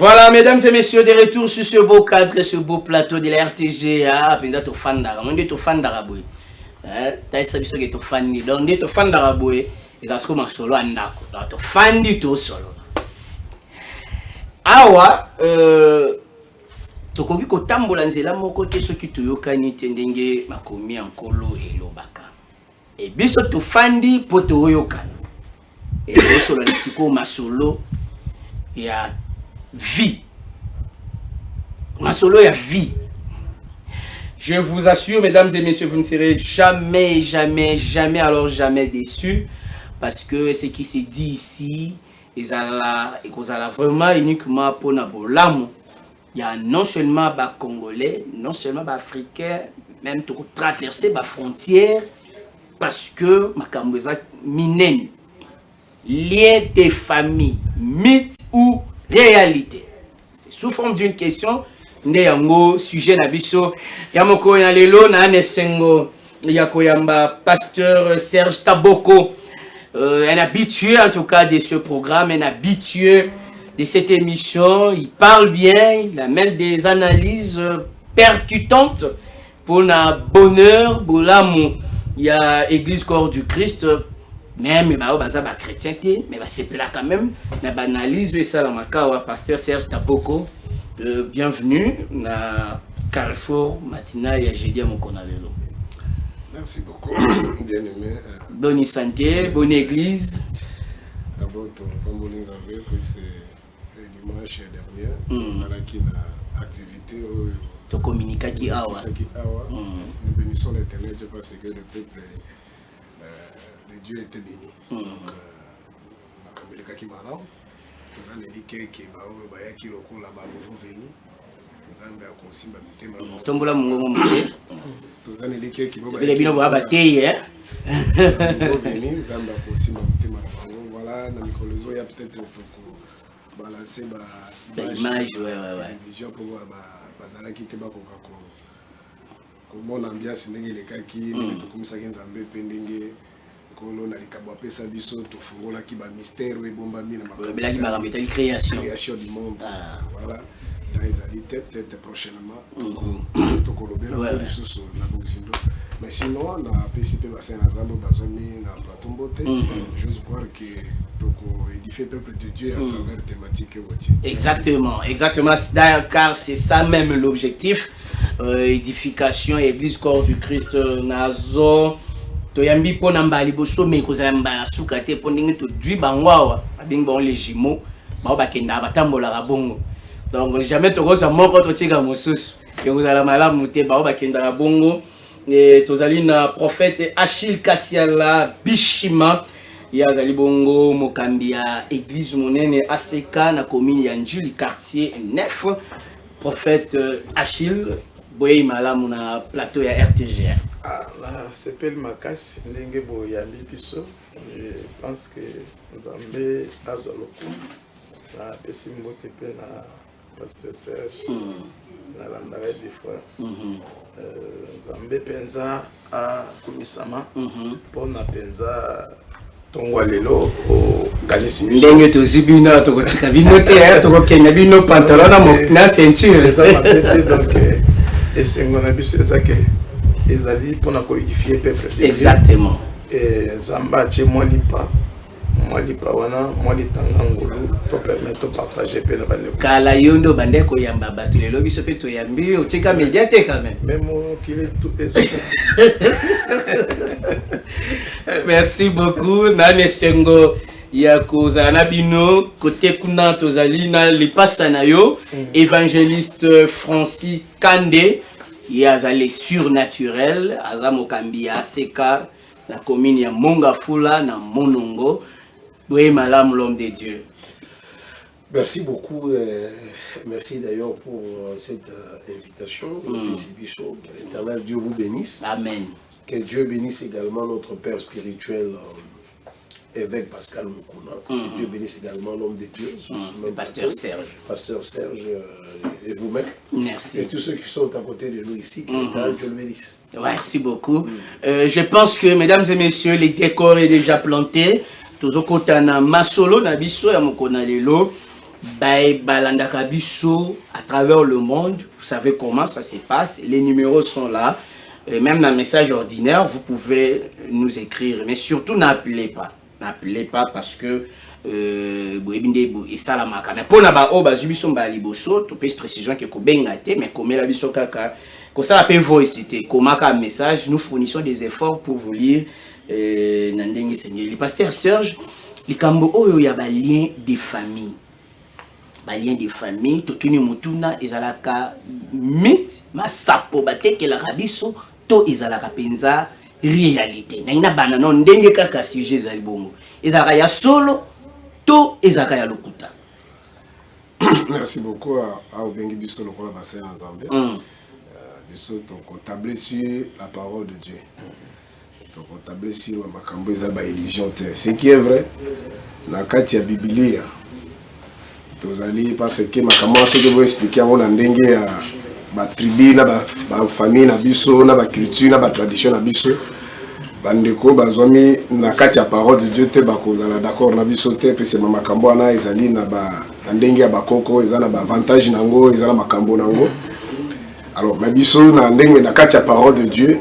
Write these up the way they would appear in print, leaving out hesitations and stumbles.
Voilà, mesdames et messieurs, de retour sur ce beau cadre et ce beau plateau de la RTG. Ah, puis d'être fan d'Araboué. On est au fan d'Araboué. T'as essayé de faire fan d'Araboué. Donc, on est au fan d'Araboué. Et ça se commence solo en d'accord. Donc, fan du tout solo. Awa, tokoki kotambola nzela moko te soki toyokani te ndenge makomi ankolo elobaka. Et biso tofandi po toyokana. Et solo na siko masolo ya vie. Masolo ya vie. Je vous assure, mesdames et messieurs, vous ne serez jamais, jamais, jamais, alors jamais déçus. Parce que ce qui se dit ici, ils ont vraiment uniquement pour Nabolam. Il y a non seulement les Congolais, non seulement les Africains, même tout traverser les frontières. Parce que Makambouza minen. Lien des familles, mythe ou réalité. C'est sous forme d'une question. Ndeyango sujet na biso yamoko ya lelo na nesengo ya koyamba pasteur Serge Taboko, un habitué en tout cas de ce programme, un habitué de cette émission. Il parle bien, il amène des analyses percutantes pour le bonheur boulamu. Il y a Église Corps du Christ, même baza ba chrétien mais c'est là quand même na banalise ça la makawa pasteur Serge Taboko. Bienvenue à Carrefour matinal et à jeudi à Mokonalelo. Merci beaucoup, bien aimé. Bonne santé, bonne église. D'abord, c'est dimanche dernier, nous avons une activité. Tu communiques qui a. Nous bénissons l'Éternel parce que le peuple de Dieu était béni. Donc, nous avons dit que qui locaux là-bas nouveau venu. Nous avons aussi ma Tombola mungo mouké. Nous avons dit que qui va les bino va batailler hein. Nouveau venu, nous avons aussi ma voilà, dans Nicolozo il y a peut-être faut balancer ba image vision pour voir bazala qui te ba kokako. Comment l'ambiance ndenge les cas qui nous comme ça nzambe pendenge kolo na likabwa pesa biso to fungola ki ba mystère et bomba mina makambo création du monde. Voilà, dans les années peut-être prochainement to kolobela ko lisusu na bozindo. Mais sinon on a participé à na zambo bazomi na plateau mbote. J'ose croire que toko édifier peuple de Dieu à travers thématique woti. Exactement, exactement, car c'est ça même l'objectif. Édification église corps du Christ nazo toyambi pona mbali boso me kozamba sukate pondingi to dwi bangwawa abing bon les jumeaux ba bakenda batambola ka bongo. Donc jamais tokosa moko totika mosusu yozala malamu te ba bakenda ka bongo. Et tozali na prophète Achille Kassiala Bishima yazali bongo mokambi ya église monene ACK na commune ya Njuli quartier 9. Prophète Achille boye malamu na plateau ya RTG. Ah là c'est pel makasi ndenge boyambi biso. Je pense que Nzambe azoloku na pesi mbote pe na pasteur Serge na landare des fois. Nzambe penza a kumisama pona penza tongwa lelo o kanisi ndenge tozibina tokotika bino te tokokenya bino pantalon na ceinture ça m'a pété donc et c'est mon habitude ça que ezali pona ko édifier peuple. Exactement. Et Zamba chez moi lipa wana moi litanga ngulu to permettre de partager pe na bande kala yondo bande ko yamba batu lelo biso pe to yambi otika médiaté quand même. Même qu'il est tout Merci beaucoup Nane Sengo ya kozana bino côté kuna tozali na lipasa na yo évangéliste Francis Kande yazali surnaturel azamokambi ya ACK la commune ya Mongafula na Monongo. Oui, madame l'homme de Dieu. Merci beaucoup. Merci d'ailleurs pour cette invitation. Éternel Dieu vous bénisse. Amen. Que Dieu bénisse également notre Père spirituel, évêque Pascal Mukuna. Que Dieu bénisse également l'homme de Dieu. Pasteur Serge. Pasteur Serge et vous-même. Merci. Et tous ceux qui sont à côté de nous ici, que Dieu le bénisse. Merci beaucoup. Je pense que, mesdames et messieurs, les décors est déjà planté. Tozokotana masolo na biso ya mokona lelo Balanda Kabiso à travers le monde. Vous savez comment ça se passe. Les numéros sont là. Même dans le message ordinaire, vous pouvez nous écrire. Mais surtout, n'appelez pas. N'appelez pas parce que et ça la marque. Mais pour la précision que mais comme la biso kaka comme ça la voice c'était comme un message, nous fournissons des efforts pour vous lire Nandenge Seigneur. Le pasteur Serge, le kambo oyo ya ba lien de famille. Ba lien de famille, totuni mutuna ezalaka mythe, ma sapo bateke la rabiso to ezalaka penza réalité. Na ina bana non ndenge kaka sujet za libongo. Ezalaka ya solo to ezalaka ya lokuta. Merci beaucoup à Obengi Biso lokola bassin en Zambie. Biso to tabler sur la parole de Dieu. To tabler sur makambo za ba religion te. Ce qui est vrai na kati ya Biblia. Tozali parce que makambo so que vous expliquer on ndenge ya ba tribu na ba famille na biso na ba culture na ba tradition na biso. Bandeko bazomi na kati ya parole de Dieu te bakozala d'accord na biso te pe c'est makambo ana ezali na ba ndenge ya bakoko ezala ba avantage nango ezala makambo nango. Alors ma biso na ndenge na kati ya parole de Dieu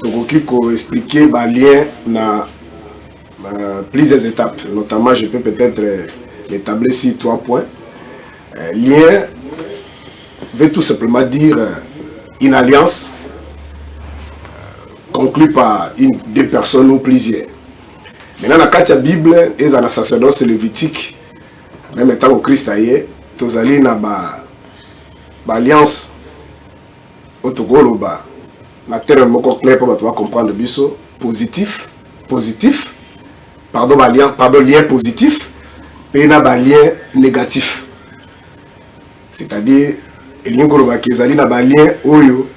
tokoki ko expliquer ba lien na plusieurs étapes, notamment je peux peut-être l'établir sur 3 points. Lien veut tout simplement dire une alliance conclu par deux personnes ou plusieurs. Maintenant, dans la Bible, et dans la sacerdoce lévitique, même étant au Christ aïe, tous allés dans l'alliance au Togo, la terre est claire pour comprendre biso positif, pardon, lien positif, et dans lien négatif. C'est-à-dire, il y a un lien oyo.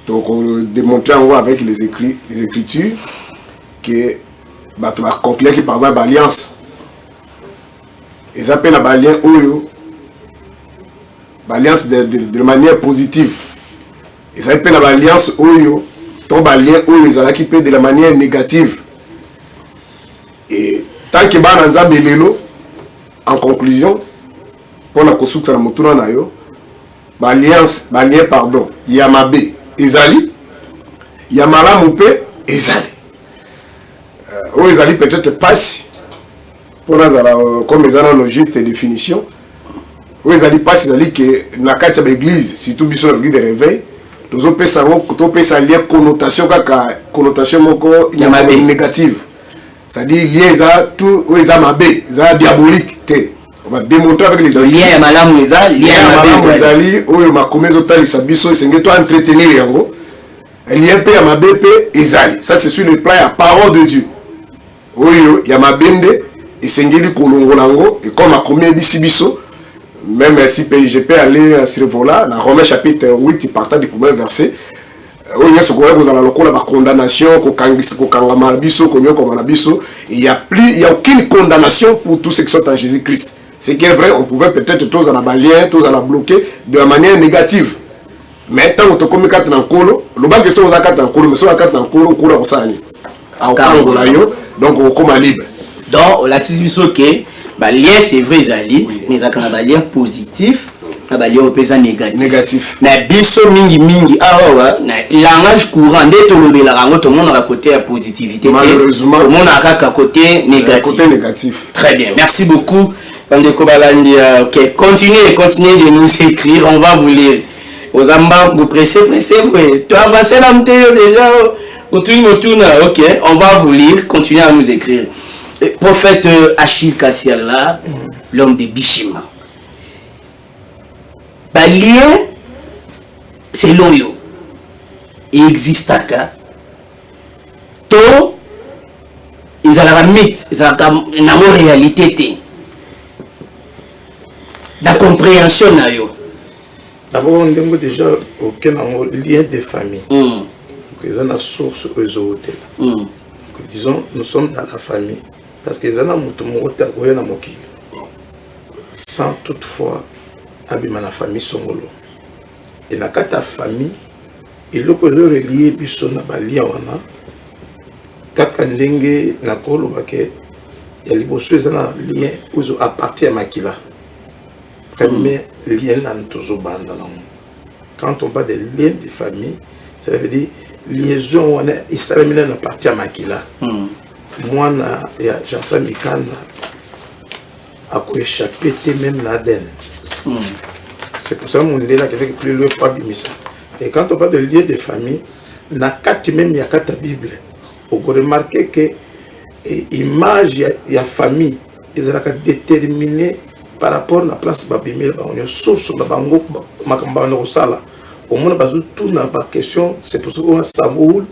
Donc on démontrer en haut avec les écritures que bah tu vas conclure que par exemple l'alliance ils appellent la lien oyo l'alliance de manière positive, ils appellent l'alliance oyo ton lien oyo ils allaient qui peut de la manière négative. Et tant que ba nzambe lelo en conclusion pour la construction na mutuna na yo l'alliance lien pardon yamabe ezali ya malamu pe ezali o ezali peut-être passe pour nazala comme ezana no juste définition o ezali passe ezali que na kati ya l'église surtout biso na l'église de réveil tozo pesa lien connotation kaka connotation moko ya mabe négative, c'est-à-dire lien za tout o eza mabe za diabolique te. On va démontrer avec les liens ya malamu ezali ezali oyo makomezo talisa biso esenge to entretenir yango lien pe ya mabe pe ezali. Ça c'est sur le plan ya parole de Dieu oyo ya mabende esengeli kolongola ngo et comme akomé bisi biso même si je peux aller sur voilà dans Romains chapitre 8 partant du premier verset oyo nyonso koya kozala lokola ba condamnation kokangisi kokangama biso konyoko na biso, il y a aucune condamnation pour tous ceux qui sont en Jésus-Christ. C'est qui est vrai, on pouvait peut-être tous en abalien, tous en bloquer de manière négative. Mais tant que tu as carte dans colo, le banque c'est aux carte dans colo, mais sur la carte dans colo, colo au sani. Donc on comme libre. Donc la tissu que lien c'est vrai zali, mais ça quand lien positif, lien opposé négatif. Mais biso mingi langage courant dès to le la rango tout le monde à côté positivité. Malheureusement, tout le monde à côté négatif. Très bien. Merci beaucoup. Ok, continuez de nous écrire, on va vous lire. Aux ambas, vous pressez, tu as avancé la météo déjà, ok, on va vous lire, continuez à nous écrire. Prophète Achille Kassiala, l'homme de Bishima. Lien, c'est l'oyo. Il existe à cas. To, ils ont la mythe, ils ont la réalité. La compréhension na yo. D'abord on a déjà aucun lien de famille. Ils ont la source aux hôtels. Disons nous sommes dans la famille parce qu'ils ont mutumota goya na mokili. Sans toutefois abima la famille songolo. Et la kata famille il le relié biso na balia wana kaka ndenge na kolo bake ya liboso ezana lien ozo appartient à makila. premier lien dans tous banda. Quand on parle de lien de famille, ça veut dire liaison on est isalmina na partie à Makila. Moi na ya Jansa Mikanda a échappé même l'Aden. C'est pour ça que mon lien là qui fait plus loin pas bimisa. Et quand on parle de lien de famille, na kati même ya kata Bible, on peut remarquer que l'image de la famille est déterminée par rapport à la place de la famille. On est source de la famille. Au moins, tout la question, c'est pour ça qu'on Saoul,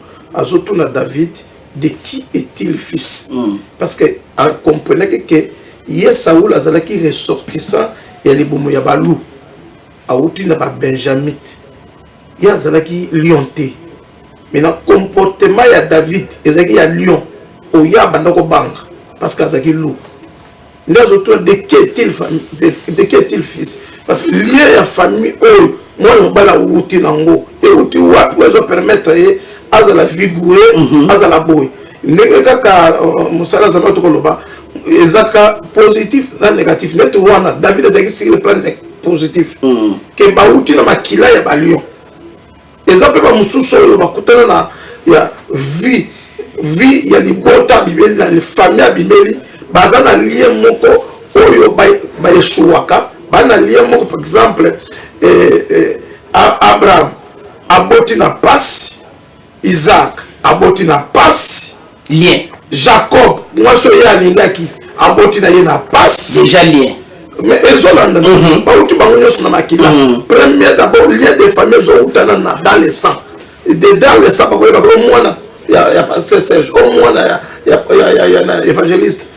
tout David, de qui est-il fils? Parce que on comprenait que Saoul a qui ressortissant et les boumou ya balou, a outil na Benjamin, il y a qui lionté. Mais dans le comportement de David, il y a lion. Il y a banga parce que c'est loup. Nous autres de qui est-il fils? Parce que lié à la famille, moi je vais la outil nango et outil va permettre à la figure à la boy. N'est ka musala zama to koloba ezaka positif na négatif. Net wana David a dit sur le plan positif que ba outil na makila ya ba lion. Exemple ba mususu yo bakutana na ya vie il y a des bota bibeli na les familles abimeli baza na lien moko oyo ba yeshuaka ba na lien moko par exemple Abraham aboti na passe, Isaac aboti na passe, lien Jacob moi so ya lingaki aboti na ye na passe déjà lien. Mais ils ont là ba uti bango nyos na makila premier d'abord lien de famille zo utana na dans le sang et dans le sang ba ko ba mwana ya pasteur Serge au moins ya évangéliste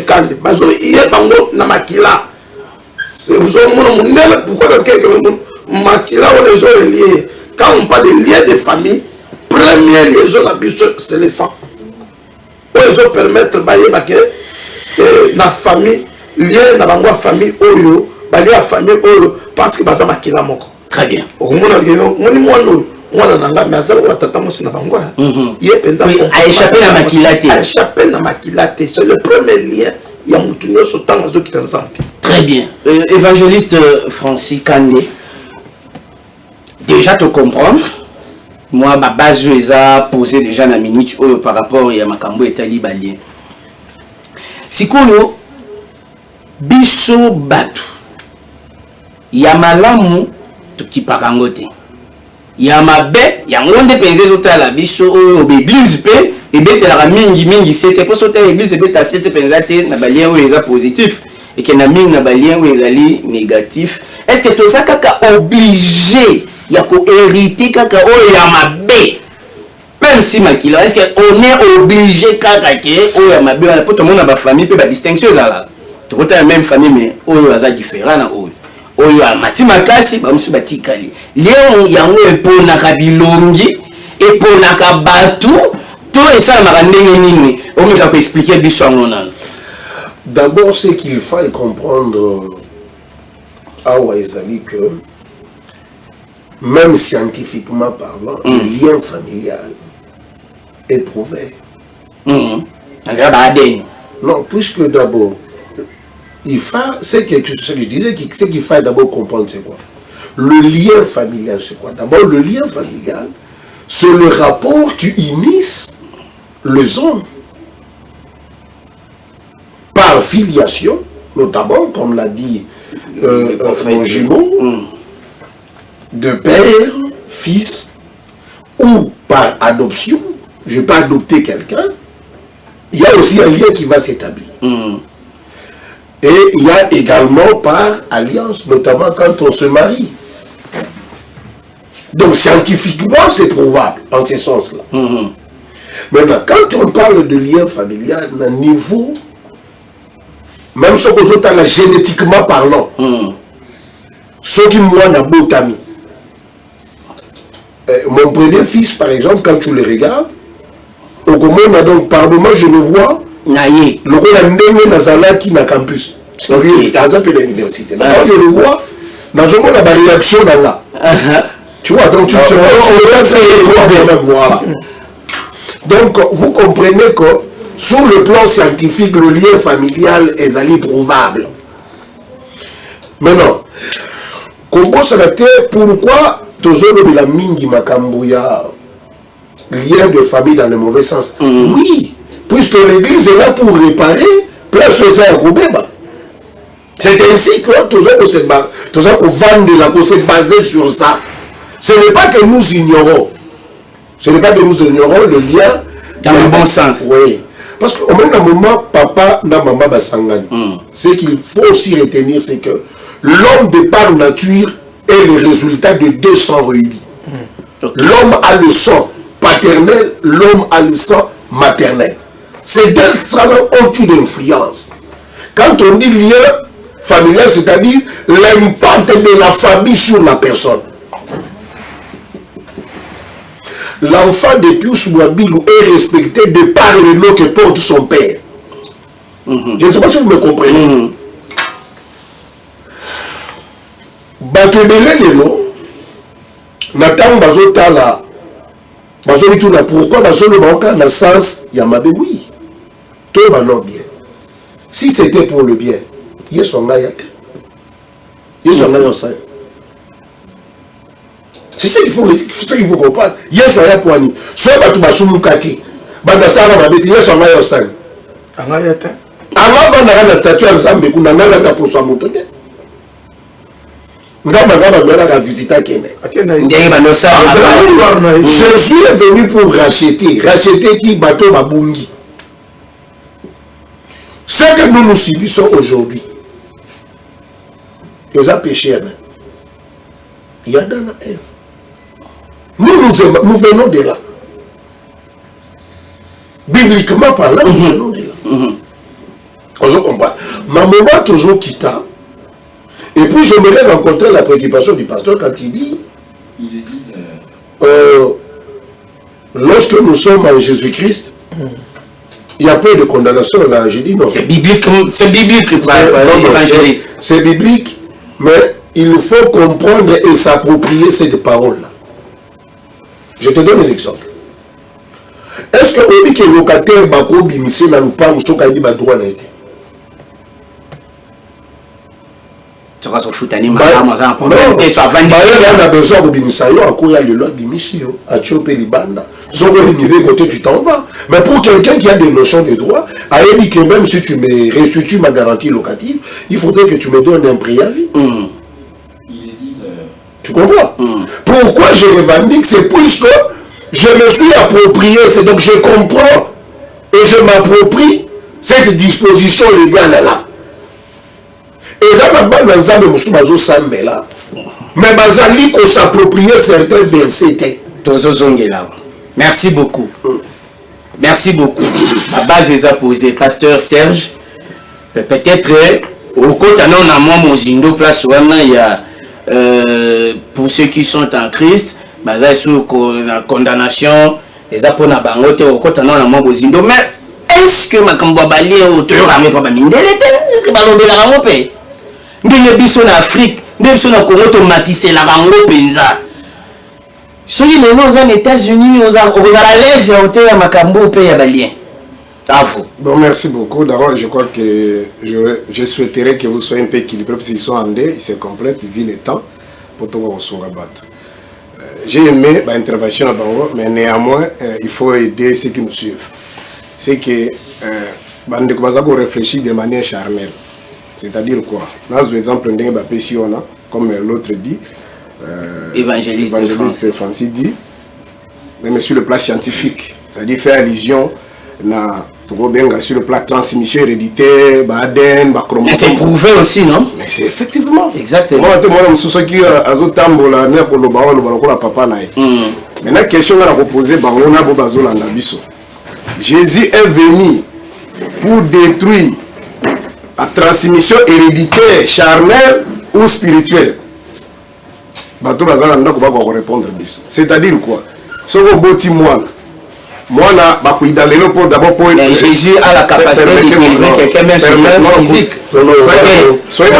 kandi bazo iye bango na makila c'est vous mon monel pourquoi quelqu'un makila on les ont liés quand on parle de liens de famille première liaison la biche c'est le sang ils ont permettre baye baké na famille lien na bango famille oyo bali ya famille oyo parce que baza makila moko Très bien. au moins moni mwana mwana nanga mais azala ko tata mosi na bango ye penda a échappé na makilate. A échappé na makilate, c'est le premier lien il y a mutunyo sotan azo qui ensemble. Très bien. Évangéliste Francis Kande, déjà te comprendre. Moi ma base eza posé déjà na minute oyo par rapport ya makambo etali balien. Sikoyo biso batu ya malamu tukipaka te. Ya mabe ya ngonde penze zotala biso oyo église pe ebetela mingi c'était pour sauter l'église ebeta c'était penza te na balien oyo eza positif et que na mingi na balien oyo ezali négatif. Est-ce que to ça kaka obligé ya ko hériter kaka oyo ya mabe même si makila est-ce que on est obligé kaka ke oyo ya mabe na poto mona ba famille pe ba distinction ezala to kota la même famille mais oyo aza différent na oyo oyo amati makasi bamusu batikali leo yango eponaka bilongi eponaka batu to esalamaka ndenge nini omeka ko expliquer biso yango nano. D'abord c'est qu'il faut comprendre awa ezali que même scientifiquement parlant le lien familial est prouvé. Non, puisque d'abord il faut, c'est quelque chose que je disais, ce qu'il faut d'abord comprendre, c'est quoi? Le lien familial, c'est quoi? D'abord, le lien familial, c'est le rapport qui unisse les hommes par filiation, notamment, comme l'a dit mon jumeau, de père, fils, ou par adoption. Je peux adopter quelqu'un. Il y a aussi un lien qui va s'établir. Et il y a également par alliance, notamment quand on se marie. Donc scientifiquement, c'est prouvable en ce sens-là. Maintenant, quand on parle de lien familial, à un niveau, même ce que je dis génétiquement parlant, ce qui moi n'a beau ami. Mon premier fils, par exemple, quand tu le regardes, au Gomona, donc, pardon-moi, je le vois. Le rôle a Nazala qui na campus. Donc, par exemple, l'université. Quand je le vois, dans le monde, il y a une réaction là. Tu vois, donc tu voilà. Donc, vous comprenez que sur le plan scientifique, le lien familial est allé prouvable. Maintenant, Congo Sénateur, pourquoi toujours la mingi makambouya lien de famille dans le mauvais sens? Oui, puisque l'église est là pour réparer place aux airs Koubeba. C'est ainsi que toujours qu'on vendre la cause basée sur ça. Ce n'est pas que nous ignorons. Ce n'est pas que nous ignorons le lien dans le bon sens. Oui. Parce qu'au même moment, papa n'a maman basangani. Ce qu'il faut aussi retenir, c'est que l'homme de par nature est le résultat de 200 réunis. L'homme a le sang paternel, l'homme a le sang maternel. Ces deux salons ont une influence. Quand on dit lien familial, c'est-à-dire l'impact de la famille sur la personne. L'enfant de Pius Mwabilou est respecté de par le nom que porte son père. Je ne sais pas si vous me comprenez. Batebele lelo, Nathan Bazotala, Bazolituna, pourquoi Bazolo Banka n'a sens Yamabe? Oui. Tout va non bien. Si c'était pour le bien, il y a son maïak. Il y a son maïak. C'est ça qu'il faut comprendre. Il y a son maïak pour Annie. Soit Batou Basou Kati, Badasara Mabé, il y a son maïak sang. Angayata. Avant de la statue ensemble, on a un pour soi mon côté. Nous avons visité Kenya. Je suis venu pour racheter qui bateau Babungi. Ce que nous subissons aujourd'hui, ils ont péché. Il y a dans la Ève. Nous venons de là. Bibliquement parlant, nous venons de là. On comprend. Ma maman toujours quitta. Et puis je me rencontrer la préoccupation du pasteur quand il dit lorsque nous sommes en Jésus-Christ, il y a peu de condamnation là. J'ai dit non. C'est biblique, c'est biblique, mais il faut comprendre et s'approprier cette parole-là. Je te donne un exemple. Est-ce que on dit que le locataire Bako Bimissé n'a pas ou son dit droit n'a été? Tu vas se foutre à problème. Et soit vendu. On a besoin de Bimisayo, à quoi il y a le lot de Bimisio, à Tchopé Libanda. Sauf que les côté, tu t'en vas. Mais pour quelqu'un qui a des notions de droit, à dit que même si tu me restitues ma garantie locative, il faudrait que tu me donnes un préavis. Tu comprends? Pourquoi je revendique? C'est puisque je me suis approprié, c'est donc je comprends et je m'approprie cette disposition légale là. Et ça n'a pas d'ensemble de là. Mais Bazali qu'on s'approprie certains versets. Merci beaucoup. Merci beaucoup. La base est posée. Pasteur Serge, peut-être au côté on a moins Mozindo place où il y a pour ceux qui sont en Christ, basé sur la condamnation, les apôtres à Bangote au côté on a moins Mozindo. Mais est-ce que ma camboabali est auteur à mes pas mindé? Est-ce que Balobé la ramopé? Nous sommes en Afrique, nous sommes en Congo, nous sommes la Bango Penza. Si nous sommes aux États-Unis, nous sommes à l'aise, nous sommes à Macambo, pays à Balien. Bon, merci beaucoup. D'abord, je crois que je souhaiterais que vous soyez un peu équilibrés, parce qu'ils sont en deux, ils se complètent, vu le temps, pour tout le monde. J'ai aimé l'intervention à Bango, mais néanmoins, il faut aider ceux qui nous suivent. C'est que nous réfléchir de manière charnelle. C'est-à-dire quoi? Dans l'exemple comme l'autre dit, évangéliste Francis dit, mais sur le plan scientifique, c'est-à-dire faire allusion sur le plan transmission héréditaire, Baden, mais c'est prouvé aussi, non? Mais c'est effectivement. Exactement. Moi, je suis qui a papa. Maintenant, la question à reposer, Jésus est venu pour détruire la transmission héréditaire, charnelle ou spirituelle. C'est-à-dire quoi? Si vous avez Jésus a la capacité de délivrer quelqu'un même sur le physique. Soyez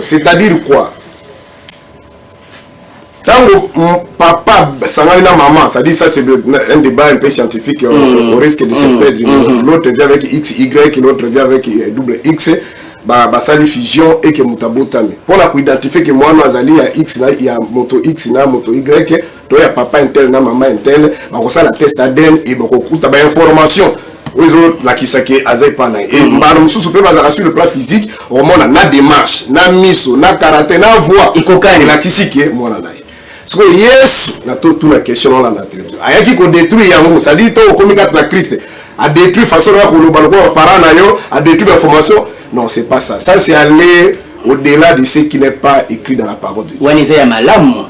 c'est-à-dire quoi? Tant papa, ça n'a rien à maman, ça dit ça c'est un débat un peu scientifique, on risque de se perdre. L'autre vient avec XY, l'autre vient avec double X. Ça les fusion et que mutabotami. Pour la identifier que moi, il y a X, il y a moto X, il y a moto Y, il y a papa intel, maman intel, ça la test ADN et beaucoup d'informations. Oui, la qui s'est azepana. Et sur le plan physique, on a na démarche, na miso, na karaté, na voix. Et la qui s'est moi na naï. Parce que yes, na toute la question là na télévision. Aya qui ko détruit yango, ça dit to comme la Christ a détruit façon là ko lo baloko parana yo, a détruit l'information. Non, c'est pas ça. Ça c'est aller au-delà de ce qui n'est pas écrit dans la parole de Dieu.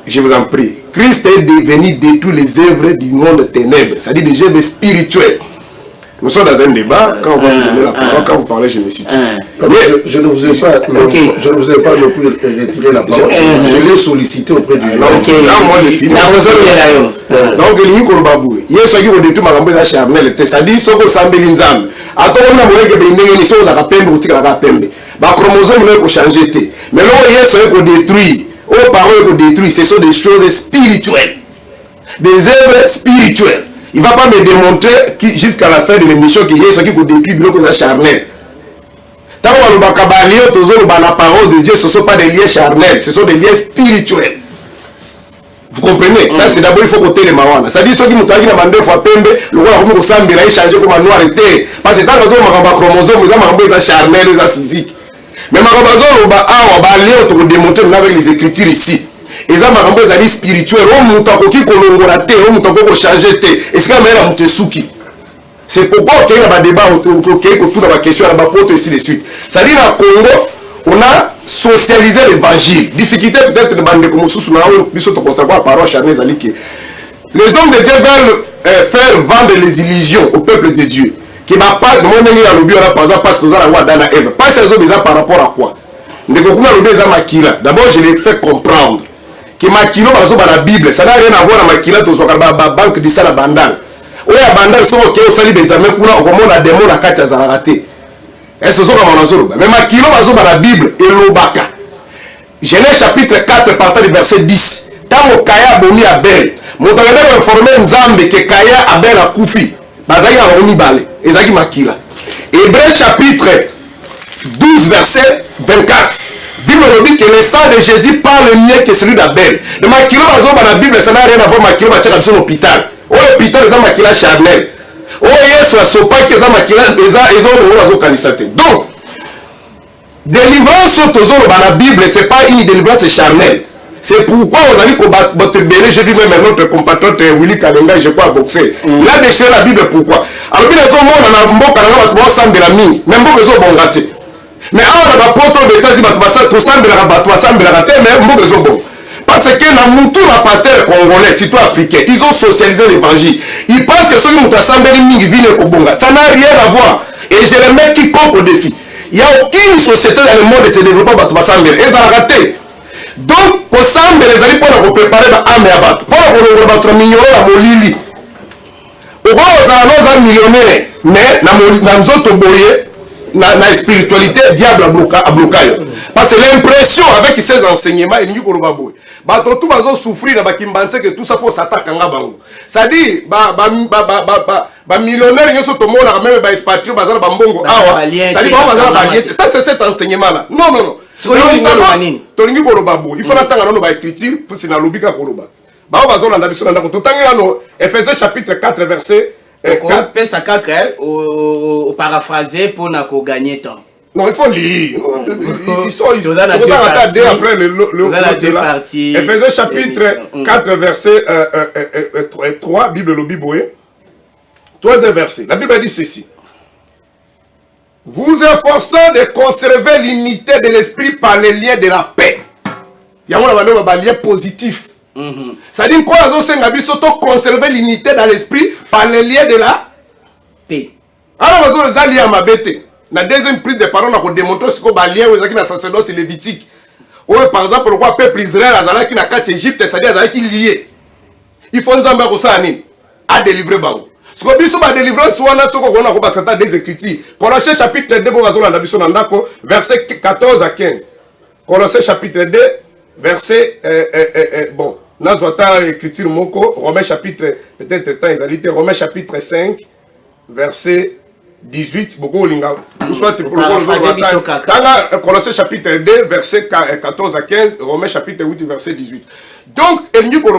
Je vous en prie. Christ est venu détruire les œuvres du monde ténèbres, c'est-à-dire des œuvres spirituelles. Nous sommes dans un débat, quand on va vous donner la parole, quand vous parlez, je me suis dit. Je ne vous ai pas, je ne vous ai pas non plus retiré la parole. Je l'ai sollicité auprès du Là, moi, j'ai fini. Donc, il y a un babou. Il y a ceux qui ont détruit ma gambe charnel. C'est-à-dire, ceux qui ont sambe l'inzam. Attends, on a besoin que les gens soient à la peine ou à la peine. Les chromosomes ont changé. Mais là, il y a ceux qui ont détruit. Aux paroles qui ont détruit, ce sont des choses spirituelles. Des œuvres spirituelles. Il ne va pas me démontrer jusqu'à la fin de l'émission qu'il y a ceux qui ont détruit le bureau charnel. Tant qu'on a la parole de Dieu, ce ne sont pas des liens charnels, ce sont des liens spirituels. Vous comprenez? Ça, c'est d'abord, il faut côté les mawana. Ça dit ceux qui m'ont dit que la fois pembe, le roi a sambi, il a changé comme un noir été. Parce que tant que on a un chromosome, ils ont un charnel, ils ont physique. Mais ma on va aller pour démontrer avec les écritures ici. Et ça, ma est spirituel. On monte à qui qu'on a raté, on monte à quoi changer. Et c'est quand même la montesouki. C'est pourquoi il y a un débat autour de la question, la porte ici de suite. Ça dit, dans le Congo, on a socialisé l'évangile. Difficulté peut-être de bande comme sous la parole charnelle. Les hommes de Dieu veulent faire vendre les illusions au peuple de Dieu. Qui ne va pas demander à l'objet par exemple parce que vous avez dans la Ève. Pas ces hommes déjà par rapport à quoi? D'abord, je les fais comprendre. Que makilo bazo ba la Bible, ça n'a rien à voir avec makila to soka ba banque de ça la bandane. Oya bandane so ko sali des examens kuna ko mona démon na kati ya zalakate. Est-ce que ça va mazoro? Mais makilo bazo ba la Bible et lobaka. Genèse chapitre 4 partant du verset 10. Tango Kaya bomi Abel. Motangana va informer Nzambe que Kaya Abel a kufi. Bazaki a romi balé. Ezaki makila. Hébreux chapitre 12 verset 24. La Bible dit que le sang de Jésus parle mieux que celui d'Abel. Le maquillage dans la Bible, ça n'a rien à voir avec le maquillage dans l'hôpital. L'hôpital, c'est un maquillage charnel. Yes, la sopa qui est un maquillage, ils ont calisate. Donc, délivrance dans la Bible, ce n'est pas une délivrance charnelle. C'est pourquoi vous allez combattre Béné, j'ai vu même notre compatriote Willy Kalenga, je crois, boxer. Il a déchiré la Bible, pourquoi? Alors, il y a des gens qui ont de la mine, même si ils ont bon gâté. Mais avant de l'apôtre de Tazi, tout ça, mais bon. Parce que dans tout le pasteur congolais, surtout africain, ils ont socialisé l'évangile. Ils pensent que ceux qui ont assemblé les viennent au Bonga. Ça n'a rien à voir. Et je les mets quiconque au défi. Il n'y a aucune société dans le monde qui se développe pas pour s'assembler. Et ça a raté. Donc, pour s'assembler, les amis, pour préparer l'âme et abattre. Pour notre mignorer la molili. Au moins, on a un millionnaire. Mais, nous autres boyés. La spiritualité diable à bloquer. Parce que l'impression avec ces enseignements, il n'y a pas de tout va souffrir que tout ça pour s'attaquer. Ça dit, millionnaire, il y a tout le monde qui même expatrié, ça dit, ça c'est cet enseignement-là. Non, non, non. Il faut attendre la écriture pour se lobby à Koroba. Ephésiens chapitre 4, verset. On peut ça au paraphraser pour gagner temps. Non, il faut lire. Ils sont après le parties. Ephésiens chapitre 4, verset 3, Bible le Bible. Troisième verset. La Bible dit ceci. Vous efforçant de conserver l'unité de l'esprit par les liens de la paix. Il y a un lien positif. Ça dit quoi? Conserver l'unité dans l'esprit par les liens de la paix. Alors, vous avez lié à ma bête. La deuxième prise de parole, on a démontré ce qu'on a lié aux sacerdoces lévitiques. Par exemple, le peuple Israël, qui n'a qu'à Égypte, c'est-à-dire qu'ils sont liés. Il faut nous embarquer à délivrer. Ce qu'on dit sur la délivrance, c'est qu'on a des écritures. Colossiens chapitre 2, verset 14 à 15. Colossiens chapitre 2, verset bon. Nazwata écriture moko, Romains chapitre, peut-être temps exalité, Romains chapitre 5, verset 18, beaucoup linga. Soit Colossiens chapitre 2, verset 14 à 15, Romains chapitre 8, verset 18. Donc, il n'y a pas de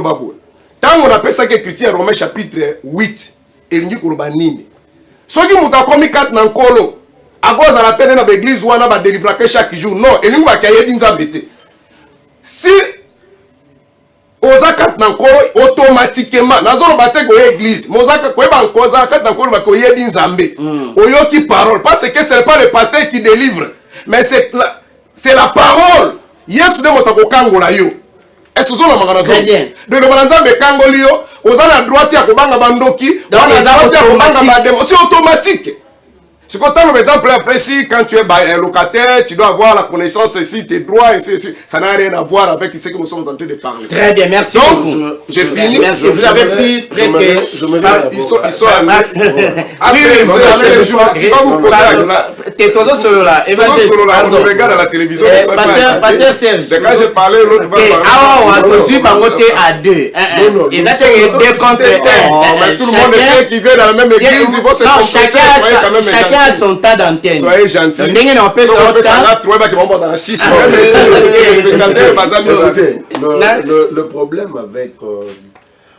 tant on appelle ça que écriture Romains chapitre 8, il n'y a pas de ce qui m'a commis 4 dans le colo, à cause de la tête de l'église, on a délivré chaque jour. Non, il n'y a pas de si Ozaka nankolo automatiquement nazolo bateko église mozaka kweba nkoza kat nankolo bakoye dinzambe oyoki parole parce que c'est pas le pasteur qui délivre mais c'est la parole Yesu de motako kangola yo est-ce que vous avez très bien de le banzambe kangoli yo ozana droite ya kobanga bandoki ozana droite ya kobanga mademo c'est automatique. C'est quand par exemple, après, si quand tu es locataire, tu dois avoir la connaissance ici, tes droits, et ça n'a rien à voir avec ce que nous sommes en train de parler. Très bien, merci beaucoup. J'ai fini. Merci, vous avez pris presque... Ils sont c'est pas vous poser la... T'es toujours solo là. On regarde à la télévision. Pasteur Serge. Quand j'ai parlé, l'autre va parler. Ah, on a reçu par côté à 2. Ils étaient 2 contre 1. Tout le monde sait qu'ils viennent dans la même église, ils vont se confronter. Chacun a son tas d'antenne. Soyez gentils. Le problème avec...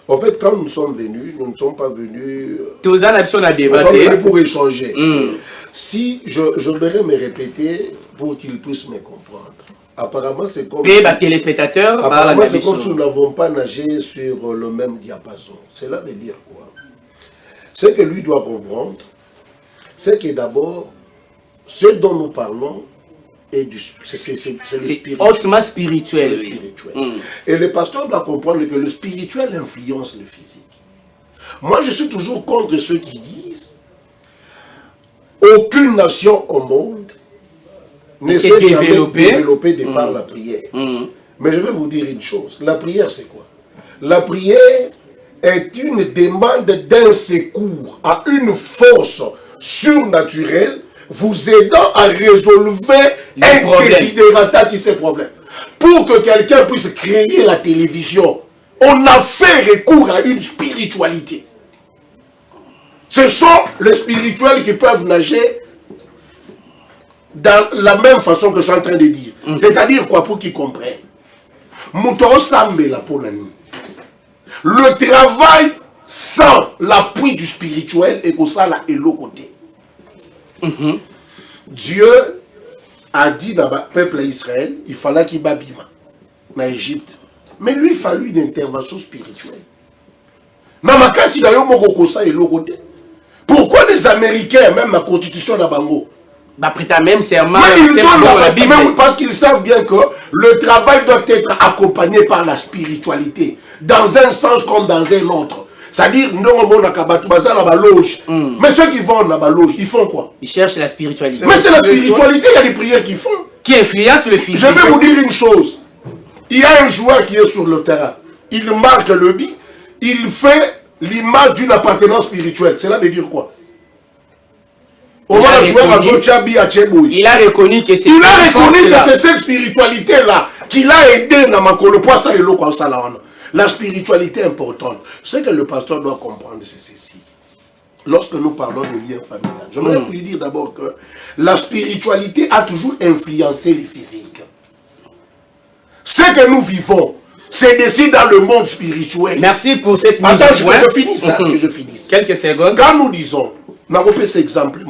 en fait, quand nous sommes venus, nous ne sommes pas venus... Tous dans l'option à débattre. Nous sommes venus pour échanger. Si je devrais me répéter pour qu'ils puissent me comprendre. Apparemment, c'est comme... téléspectateurs. Apparemment, c'est comme si nous n'avons pas nagé sur le même diapason. Cela veut dire quoi? Ce que lui doit comprendre, c'est que d'abord, ce dont nous parlons, c'est le spirituel. Hautement spirituel. Le spirituel. Et le pasteur doit comprendre que le spirituel influence le physique. Moi, je suis toujours contre ceux qui disent aucune nation au monde ne s'est jamais développée de par la prière. Mais je vais vous dire une chose. La prière, c'est quoi? La prière est une demande d'un secours à une force surnaturelle vous aidant à résoudre un désidérata qui c'est problème. Pour que quelqu'un puisse créer la télévision, on a fait recours à une spiritualité. Ce sont les spirituels qui peuvent nager dans la même façon que je suis en train de dire. C'est-à-dire quoi, pour qu'ils comprennent. Le travail sans l'appui du spirituel est pour ça là et l'autre côté. Dieu a dit dans le peuple d'Israël, il fallait qu'il babima en Égypte. Mais lui, il fallu une intervention spirituelle. Pourquoi les Américains, même la constitution de Bango, même serment, parce qu'ils savent bien que le travail doit être accompagné par la spiritualité, dans un sens comme dans un autre. C'est-à-dire, mais ceux qui vont dans la loge, ils font quoi? Ils cherchent la spiritualité. Mais c'est la spiritualité, il y a des prières qu'ils font. Qui influence le physique. Je vais vous dire une chose. Il y a un joueur qui est sur le terrain. Il marque le but. Il fait l'image d'une appartenance spirituelle. Cela veut dire quoi? Il a reconnu que c'est cette spiritualité-là qui l'a aidé dans ma colopoisse et l'eau. La spiritualité est importante. Ce que le pasteur doit comprendre, c'est ceci. Lorsque nous parlons de lien familial, je voudrais lui dire d'abord que la spiritualité a toujours influencé les physiques. Ce que nous vivons, c'est d'ici dans le monde spirituel. Merci pour cette mise. Attends, je finis ça, que je finisse. Quelques secondes. Quand nous disons, n'a pas cet exemple,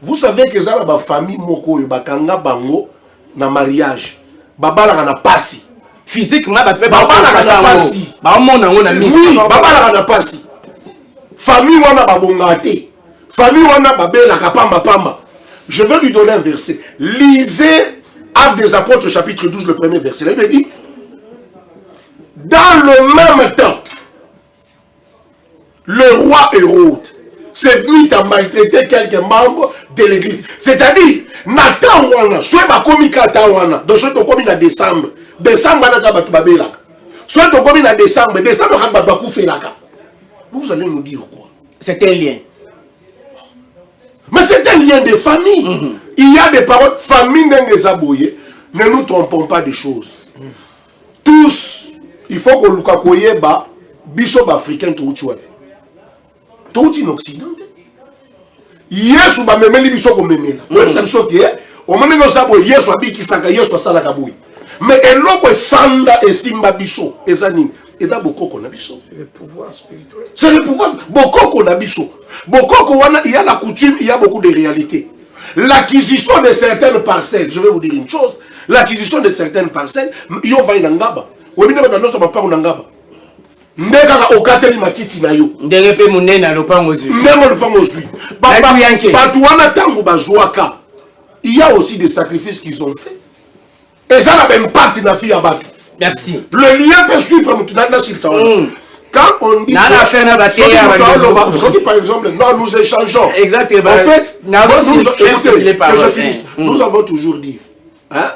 vous savez que ça, la famille moko bakanga bango na mariage, babala na pasi. Physiquement, babala na pasi. Oui, babala na pasi. Famille wana babongate. Famille wana babela kapamba pamba. Je vais lui donner un verset. Lisez Actes des Apôtres chapitre 12 le premier verset. Il dit dans le même temps, le roi Hérode s'est venu à maltraiter quelques membres de l'église. C'est-à-dire, Nathan wana, soit bakomi kata wana, donc soit tokomi na décembre. Décembre wana batu babelaka. Soit tokomi na décembre, décembre batu bakufelaka. Vous allez nous dire quoi? C'est un lien. Mais c'est un lien de famille. Il y a des paroles, famille n'engezaboye, ne nous trompons pas des choses. Tous, il il faut que luka koyeba biso ba africain to uchi wapi. To uchi en Occident. Yesu ba memeli biso ko memela. Même ça biso ke o manengo sabo Yesu abiki saka Yesu asala kaboui. Mais eloko fanda et simba biso ezani eza bokoko na biso. C'est le pouvoir spirituel. C'est le pouvoir bokoko na biso. Bokoko wana il y a la coutume, il y a beaucoup de réalités. L'acquisition de certaines parcelles, je vais vous dire une chose, l'acquisition de certaines parcelles, yo va inangaba. Webina ba ndoso ba pa unangaba. Ndeka okateli matiti na yo. Ndenge pe munena lopango zui. Ndenge lopango zui. Batu wana tangu bazwaka. Il y a aussi des sacrifices qu'ils ont fait. Et ça n'a même pas de fille à battre. Merci. Le lien peut suivre maintenant s'il s'en va. Quand on dit par exemple, non, nous échangeons. Exactement. En fait, je finisse. Nous avons toujours dit, hein,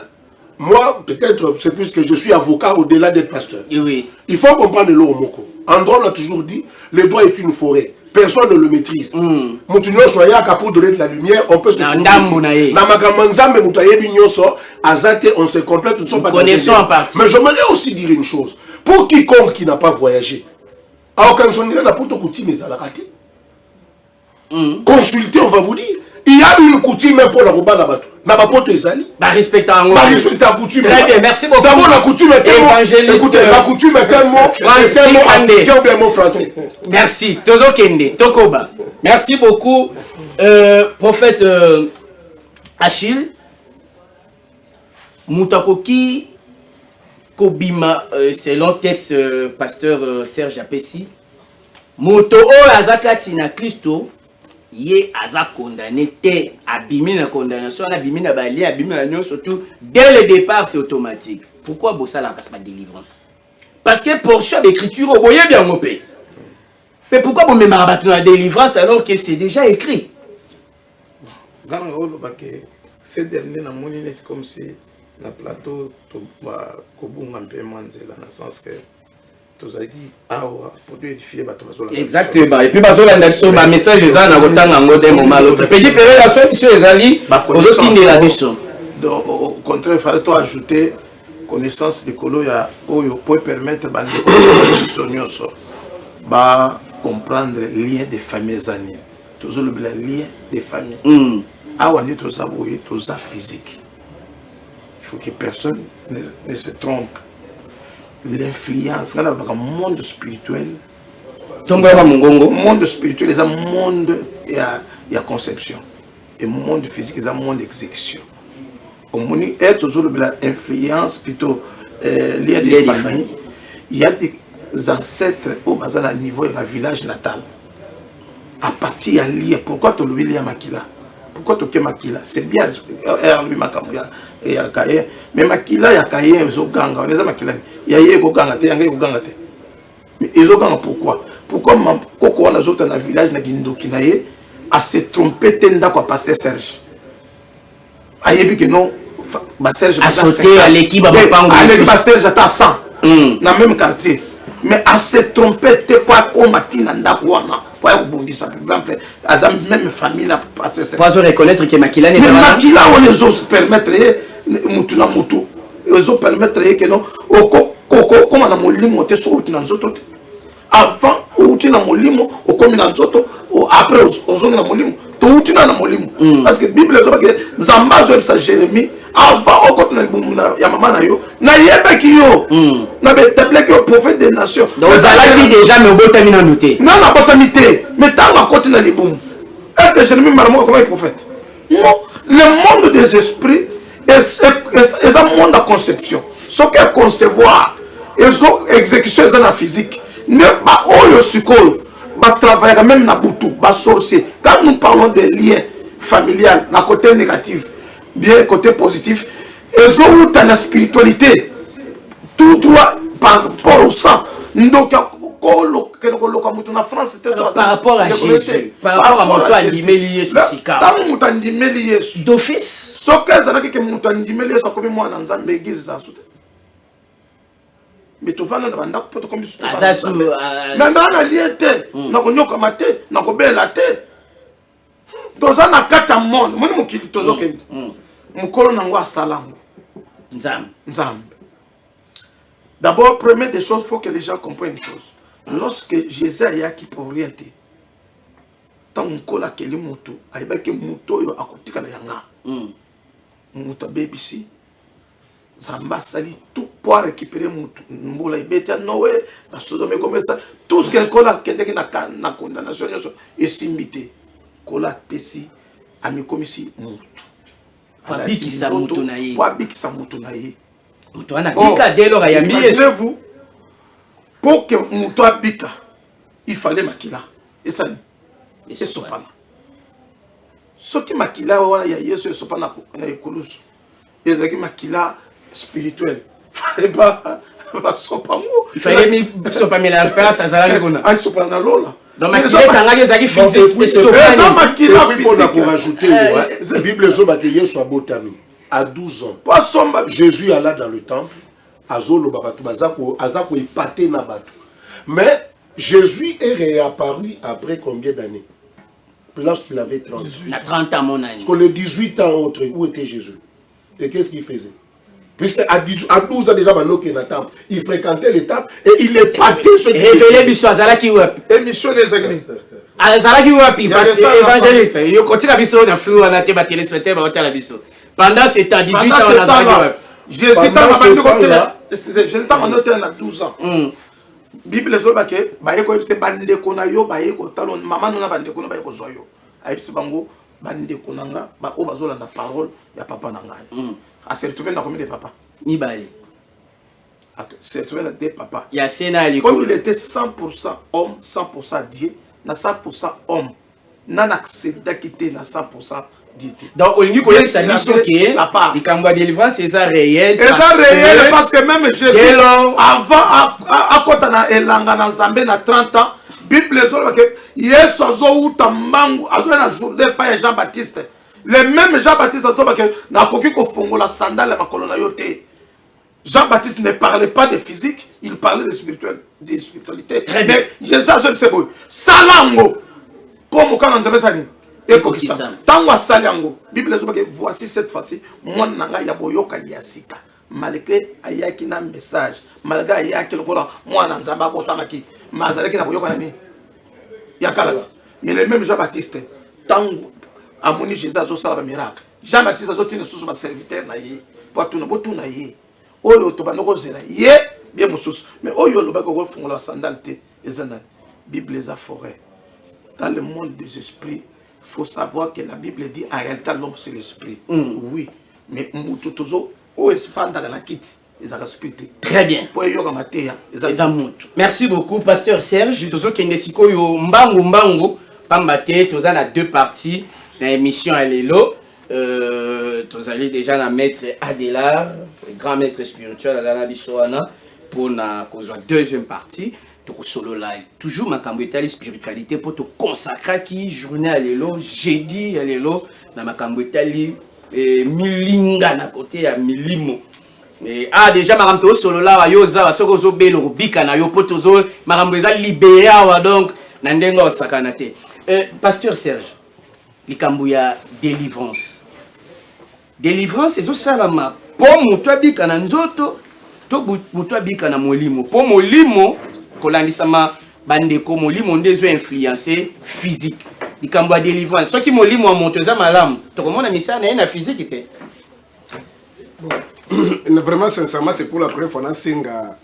moi, peut-être, c'est plus que je suis avocat au-delà d'être pasteur. Oui. Il faut comprendre le Moko. Andron a toujours dit, le doigt est une forêt. Personne ne le maîtrise. Moutinho soya pour donner de la lumière, on peut se on se complète, nous sommes pas connaissons en partie. Mais j'aimerais aussi dire une chose. Pour quiconque qui n'a pas voyagé, alors quand on dirait la porte coutume mais à la raté. Consultez, on va vous dire. Il y a une coutume pour la roba là-bas. N'a pas porte ezali. Bah respectant en bah respectant la coutume. Très bien, merci beaucoup. D'abord la coutume est un mot. Écoutez, la coutume est un mot africain ou bien un mot français. Merci. Tozo Kende, Tokoba. Merci beaucoup, prophète Achille. Moutakoki Kobima, selon texte pasteur Serge Apessi. Moto o azakati na Christo. Yé aza condamné te abimi na condamnation na abimi na bali abimi na nyon surtout dès le départ c'est automatique. Pourquoi bossa la casse pas délivrance? Parce que portion d'écriture au voyez bien mon pays. Mais pourquoi vous me rabattez la délivrance alors que c'est déjà écrit? Ces derniers na moni net comme si na plateau to kobunga mpe manzela na sens que exactement. Et puis le message des gens dans moment l'autre. Petit péril la seule mission les alliés aux la mission. Au contraire, il fallait ajouter connaissance de colo ya oyo pour permettre ba comprendre lien des familles années. Toujours le lien des familles. Ah on est tous aboué, tous physique. Il faut que personne ne se trompe. L'influence dans le monde spirituel. Monde spirituel, c'est un monde il y a conception. Et monde physique, c'est un monde d'exécution. Au monde est toujours l'influence plutôt liée à des familles. Il y a des ancêtres au bazar niveau de village natal. À partir de lié, pourquoi tu le lié à Makila? Pourquoi tu es Makila? C'est bien, lui Makamuya. Mais Makila, il y a Kaye, il y a Makila. Il y a Ganga, il y a Ganga. Mais ils ont Ganga pourquoi? Pourquoi Koko on a autres dans le village na Gindo Kinaye a se trompé tenda quoi passer Serge. Ayebi que non, Serge a sauté à l'équipe à Serge à 100 dans le même quartier. Mais a se trompé te quoi comme Matina Ndakwana. Par exemple, même famille n'a pas passé Serge. Pour reconnaître que Makila n'est pas là. Makila on les autres permettre mutu na mutu ezo permettre que non oko comme na molimo te so na nzoto avant uti na molimo okomi na nzoto après ozongi na molimo to uti na molimo parce que bible ezo que nzamba zo sa Jérémie avant okoti na libumuna ya mama na yo na yebeki yo na betable que prophète des nations donc zalaki déjà me botami na noté non na botami te mais tant okoti na libumu est-ce que Jérémie marmo comme prophète non le monde des esprits est un monde de conception. Ce qu'est concevoir, ils ont exécution dans la physique. Ne pas le psychologue, pas travailler même dans boutou, pas sorcier. Quand nous parlons des liens familiales, dans côté négatif, bien côté positif, ils ont dans la spiritualité. Tout droit par rapport au sang. Donc, par rapport à Jésus, par rapport à Moutou Andimeli Yesu, d'office. Ce que Moutou Andimeli Yesu, comme moi, dans un église, mais tu vas dans un endroit comme ça. Mais dans un lien, dans un kata monde, moi je suis tozo ke mukolo nango asalango. Nzambe. Nzambe. D'abord, première des choses, il faut que les gens comprennent une chose. Lorsque Jésus a qui pour orienter, tant qu'on a que les motos, il y a que moto à côté de yanga. Moto BBC, ça m'a sali tout pour récupérer moto. Mbola ibeta Noé, la Sodome comme ça, tout ce que a qui na condamnation est simité. Kola pesi, ami comme ici moto. Wabiki sa moto na ye. Wabiki sa moto na ye. Moto ana bika dès lors ya mi. Imaginez-vous, pour que moto abika, il fallait makila. Et ça, c'est sopana. Ce qui makila, il y a Yesu sopana na ekulusu. Il y a makila spirituel. Il fallait pas sopango. Il fallait mi sopana la place à Zalaki kona. Ah sopana lola. Donc makila tangaki zaki physique. Pour ajouter, la Bible dit que Yesu a botami. À 12 ans, Jésus alla dans le temple, mais Jésus est réapparu après combien d'années? Lorsqu'il avait 30 ans. Il a 30 ans, mon ami. Parce que les 18 ans autres, où était Jésus? Et qu'est-ce qu'il faisait? Puisqu'à 12 ans déjà, il fréquentait les temples et il épatait ce qu'il faisait. Révélé Bissou, Zalaki Wapi. Émission des églises. Zalaki Wapi, parce que évangéliste, il continue à Bissou, dans le flou, on a été téléspectateur, on a été à la Bissou. Pendant ces temps, 18 ans, on a Zalaki Jésus a 12 ans. Bible est là que bayeko c'est bande kona yo bayeko talon maman na bande kona bayeko zoyo. Ayipsi bango bande konanga ba o bazola na parole ya papa nanga. A se retrouver dans combien de papa? Ni bali. A se retrouver dans des papas. Ya sena ali. Comme il était 100% homme, 100% Dieu, na 100% homme. Nana accéda quitter na 100% Dieu. Donc au lieu que ça dit que papa, il camboua délivrance c'est ça réel. C'est ça réel parce que même Jésus avant à côté na elanga na Zambé na 30 ans, Bible zo que Yesu zo utambangu azo na journée pa Jean-Baptiste. Le même Jean-Baptiste zo que na koki ko fongola sandale makolo na yote. Jean-Baptiste ne parlait pas de physique, il parlait de spiritualité. Très bien. Jésus c'est beau. Salango. Comme quand on sani. Tango saliango. Bible dit que voici cette fois-ci moi nanga ya boyoka yasika. Malgré ayaki na message, malgré ayaki lokola moi na nzamba botamaki, mazalaki na boyoka nani. Ya kalati. Mais le même Jean-Baptiste tango amoni Jésus azo sala miracle. Jean-Baptiste azo tine susu ba serviteur na ye. Watu na botu na ye. Oyo to banoko zela. Ye bien mususu. Mais oyo lo bako ko fungola sandalité ezana. Bible les a forêt. Dans le monde des esprits, il faut savoir que la Bible dit en réalité l'homme c'est l'esprit. Oui, mais très bien. Merci beaucoup, Pasteur Serge. Tozo Kendesiko yo mbangu mbangu pambate toza na deux parties dans l'émission Allélo. Vous allez déjà la maître Adela, le grand maître spirituel Adela Bissoana pour la deuxième partie. Solo live. Toujours ma cambouetali spiritualité pour te consacrer qui journée à l'élo, jeudi à l'élo, dans ma cambouetali milinga na côté à milimo. Déjà ma ramto solo là yoza wa soko zo belo bika na yo potozo ma rambeza libéré wa donc nandenga osakanate. Pasteur Serge, li cambouya délivrance. Délivrance c'est ça la ma pour mutwa bika na nzoto to mutwa bika na molimo. Pour molimo kolandisama bandeko molimo ndezo influencer physique likambo ya délivrance soki molimo wa monteza malamu tokomona misana na physique était bon vraiment sincèrement c'est pour la première fois singa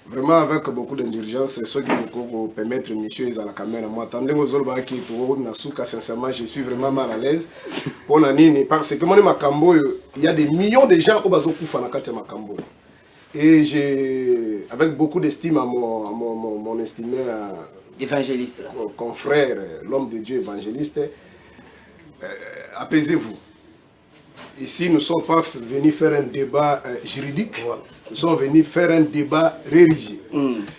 vraiment avec beaucoup d'indulgence ce qui beaucoup permettre monsieur ils à la caméra moi attendez ngozolo ba ki to na suka sincèrement je suis vraiment mal à l'aise pour nani parce que mon makambo il y a des millions de gens au bazo kufa na kati ya makambo. Et j'ai, avec beaucoup d'estime à mon estimé évangéliste, confrère, l'homme de Dieu évangéliste, apaisez-vous. Ici, nous ne sommes pas venus faire un débat juridique, nous sommes venus faire un débat religieux.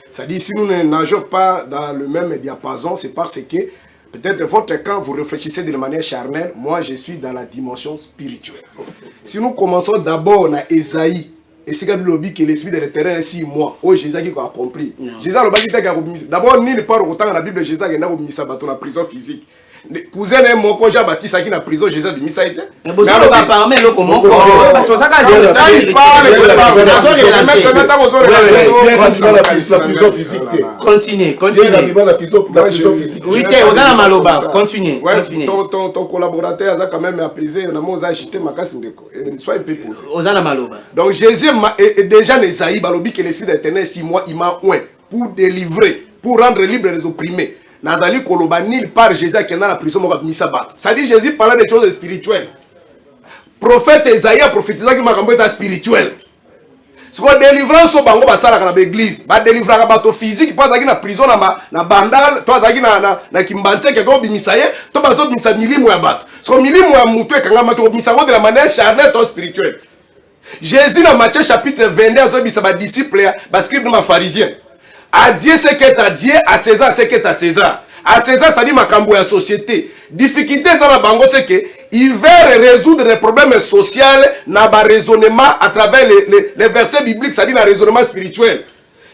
C'est-à-dire, si nous ne nageons pas dans le même diapason, c'est parce que peut-être votre camp, vous réfléchissez de manière charnelle, moi je suis dans la dimension spirituelle. Si nous commençons d'abord à Esaïe, et c'est comme le que l'esprit de l'éternel est 6 mois. Oh, Jésus qui a accompli. Jésus a d'abord, ni ne pas autant dans la Bible, Jésus qui a mis sa bâton en prison physique. cousin est mon conjoint Baptiste qui na prison Jésus de Misaïte. Mais vous avez pas parlé le comment ça la prison physique. Continuez. Oui, vous avez maloba. Continuez. Ton collaborateur a quand même apaisé. On a mot acheté ma casse ndeko. Sois un peu posé. Vous avez maloba. Donc Jésus est déjà Esaïe balobi que l'esprit d'Éternel 6 mois il m'a oint pour délivrer, pour rendre libre les opprimés. Nazali koloba nil par Jésus qui est dans la prison moka misabat. Ça dit Jésus parlait des choses spirituelles. Prophète Esaïe a prophétisé que makambo est spirituel. Ce qu'on délivrance au bango basala dans l'église, ba délivrer bato physique pas zaki na prison na bandal, toi zaki na kimbanse ke go bimisaye, to bazo bimisa milimo ya bato. Ce qu'on milimo ya mutu kanga mato bimisango de la manière charnelle ou spirituelle. Jésus dans Matthieu chapitre 22 a dit à ses disciples, bascribe ma pharisien. À Dieu ce qui est à Dieu, à César ce qui est à César. À César ça dit makambo ya société. Difficulté ça la bango c'est que il veut résoudre les problèmes sociaux na ba raisonnement à travers les versets bibliques, ça dit le raisonnement spirituel.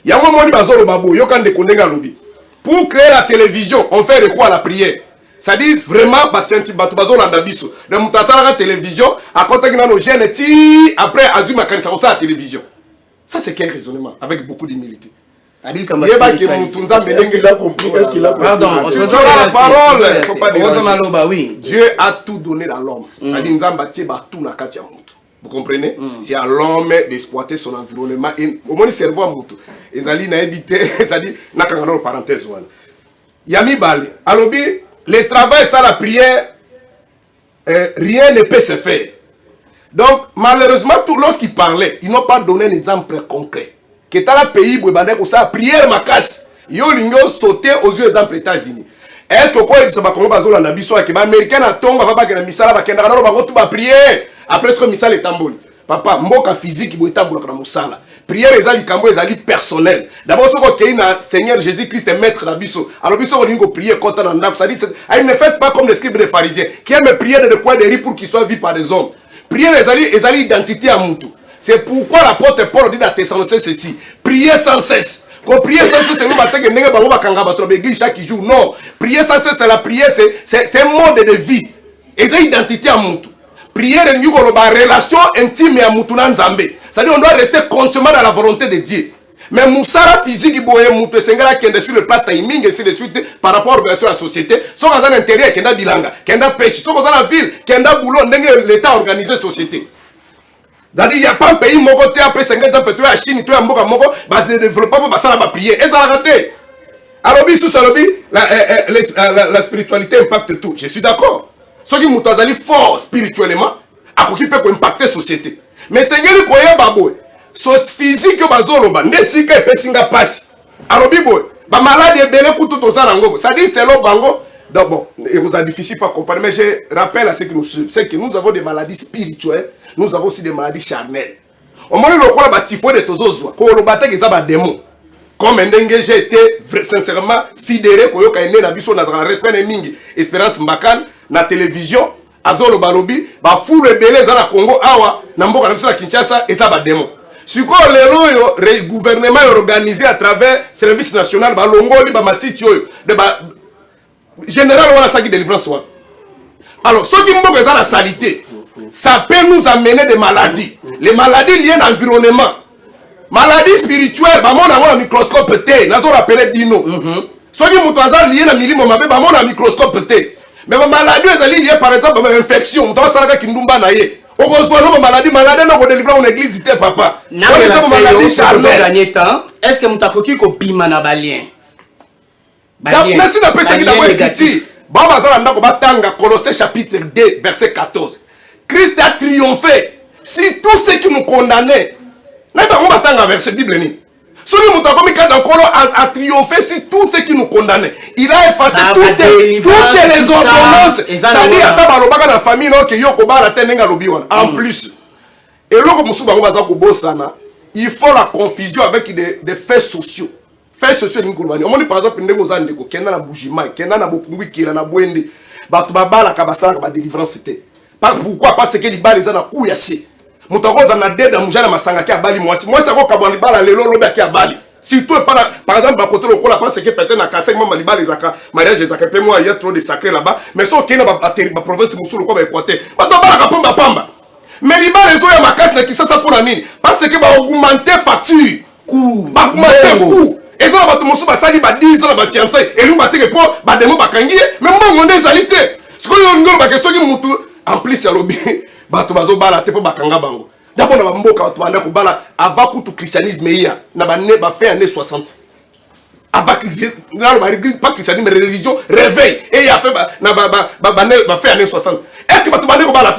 Yango moni bazolo babo yo kan de kondenga lobi. Pour créer la télévision, on fait recours à la prière. Ça dit vraiment basenti bato bazolo ndabiso. De mutasala la télévision, à côté que nos jeunes ti après azuma kanisa ça la télévision. Ça c'est quel raisonnement avec beaucoup d'humilité. Pardon, la parole. Oui. Dieu a tout donné dans l'homme. Ça dit vous comprenez? C'est à l'homme d'exploiter son environnement. Au moins, le cerveau à Moutou. Et ça dit, ça dit, parenthèse. Yami Bali. Alors, le travail, ça, la prière, rien ne peut se faire. Donc, malheureusement, lorsqu'ils parlaient, ils n'ont pas donné un exemple concret. Que dans le pays où ça prière ma casse, ils ont sauté aux yeux des États-Unis. Est-ce que quoi ça va comme bazolo na biso que américain a tomba va ba misala ba kenda na ba tout ba prier après ce que misala est tamboli papa mboka physique bo etambola na musala prière ezali kambo ezali personnel d'abord ce que na Seigneur Jésus-Christ est maître na biso alors biso on lingo prier kota na ndap ça dit ne faites pas comme les scribes des pharisiens qui aiment prier de coin de riz pour qu'ils soient vus par des hommes prière ezali identité à mutu. C'est pourquoi l'apôtre Paul dit dans Thessaloniciens ceci. Priez sans cesse. Quand prier sans cesse, c'est nous battons l'église chaque jour. Non. Prier sans cesse, c'est la prière, c'est un mode de vie. Et c'est identité à Moutou. Prière est une relation intime à Moutou Nzambe. C'est-à-dire qu'on doit rester constamment dans la volonté de Dieu. Mais Moussara physique, Moutou, c'est un qui est sur le plat timing et sur le suite par rapport à la société. Soit dans l'intérieur, qui est dans bilanga, qui est dans pêche, soit dans la ville, qui est dans boulot, l'État organisé la société. Il n'y a pas un pays qui a après 50 ans, tu as Chine, tu as Mboka Moko, le développement va ça prier. Et ça a raté. Alors, la spiritualité impacte tout. Je suis d'accord. Ceux qui sont forts spirituellement, ils peuvent impacter la société. Mais c'est ce que vous voyez, so physique, si passe. Alors, la maladie est belle pour tout ça. Ça dit c'est le bango. Donc bon, il vous a difficile à comprendre, mais je rappelle à ceux qui nous suivent, c'est que nous avons des maladies spirituelles, nous avons aussi des maladies charnelles. Au moment où on a typhoïde de Tozozoa, quand on a battu des démons, comme j'ai été sincèrement sidéré pour que nous ayons un respect de Mingi, Espérance Mbakan, na télévision, Azolo Balobi, ba fou rebelle dans le Congo, awa, namboka na biso na Kinshasa, et ça va démon. Si le gouvernement est organisé à travers le service national, ba longoli, ba matiti de ba général on a ça qui délivrance. Alors, ceux qui ont besoin de la saleté, ça peut nous amener des maladies. Les maladies liées à l'environnement. Maladies spirituelles, on a un microscope T, nous avons rappelé Dino. Ceux qui ont besoin liés à l'environnement, on a un microscope T. Mais les maladies liées par exemple à l'infection, on a ça qui nous banaye. On reçoit nos maladies, nous délivrer en église, papa. Est-ce que vous avez un bima na balien? Merci d'après ce qui a été Colossiens chapitre 2, verset 14. Christ a triomphé. Si tous ceux qui nous condamnaient, verset Bible, a triomphé si tous ceux qui nous condamnaient. Il a effacé toutes les ordonnances. C'est-à-dire que la famille en plus. Et il faut la confusion avec des faits sociaux. Faits sociaux n'ingolwani. On dit par exemple ndeko zandeko kenda na bujima, kenda na bopungwi kila na bwende. Batu babala kabasala ka délivrance c'était. Pourquoi? Parce que les balles za na kuyase. Mutako za na deda mujana masanga ki abali mwasi. Mwasi ko kabwani bala lelo lobe ki abali. Surtout, par exemple, à côté de la pense que peut-être dans Kassai, moi, Maliba, les Aka, mariage, les Aka, moi, il y a trop de sacrés là-bas. Mais ça, ok, dans la province, c'est le quoi, Équateur. Mais tu vas pas pamba. Mais les balles, les autres, ma casse, qui ça pour la mine. Parce que va augmenter facture. Coût. Va augmenter coût. Et ça, va te montrer, ça, il va 10 ans, va fiancer. Et nous, va te répondre, va démon, va kangier. Mais moi, on est alité. Ce que nous avons, question qui moutou, en plus, c'est l'objet. Bah, tu vas au bal, tu peux pas kanga bango. D'abord, on va mboka, tu vas aller au bal, avant que tout christianisme, il y a, n'a fait années 60. Avant que pas christianisme, mais religion, réveil. Et il a fait années 60. Est-ce que tu vas aller au bal?